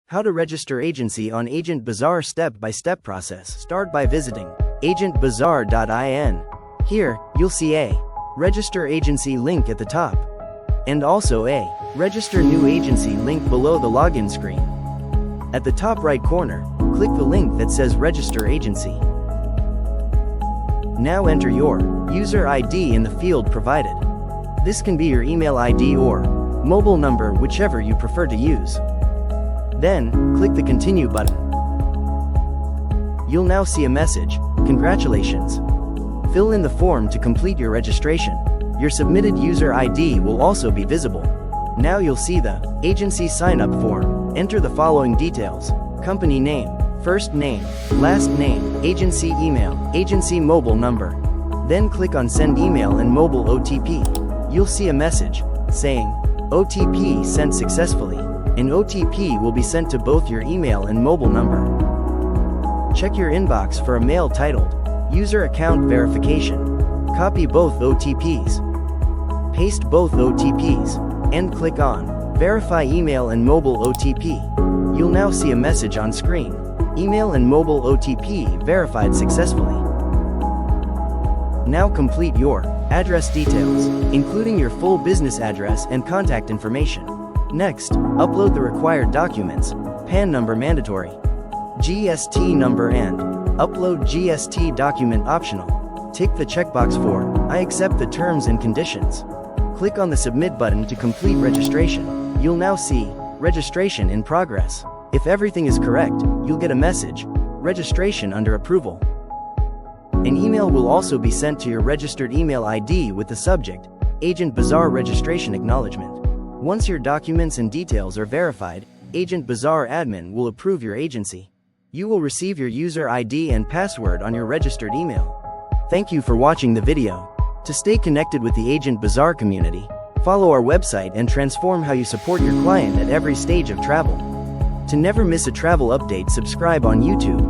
How to register agency on Agent Bazar step-by-step process. Start by visiting agentbazar.in. Here, you'll see a register agency link at the top, and also a register new agency link below the login screen. At the top right corner, click the link that says register agency. Now enter your user ID in the field provided. This can be your email ID or mobile number, whichever you prefer to use. Then, click the Continue button. You'll now see a message, "Congratulations. Fill in the form to complete your registration." Your submitted user ID will also be visible. Now you'll see the agency sign-up form. Enter the following details: company name, first name, last name, agency email, agency mobile number. Then click on Send Email and Mobile OTP. You'll see a message saying, "OTP sent successfully." An OTP will be sent to both your email and mobile number. Check your inbox for a mail titled User Account Verification. Copy both OTPs. Paste both OTPs, and click on Verify Email and Mobile OTP. You'll now see a message on screen. Email and mobile OTP verified successfully. Now complete your address details, including your full business address and contact information. Next, upload the required documents, PAN number mandatory, GST number, and upload GST document optional. Tick the checkbox for I accept the terms and conditions. Click on the Submit button to complete registration. You'll now see registration in progress. If everything is correct, you'll get a message, registration under approval. An email will also be sent to your registered email ID with the subject, Agent Bazar Registration Acknowledgement. Once your documents and details are verified, Agent Bazar admin will approve your agency. You will receive your user ID and password on your registered email. Thank you for watching the video. To stay connected with the Agent Bazar community, follow our website and transform how you support your client at every stage of travel. To never miss a travel update, subscribe on YouTube.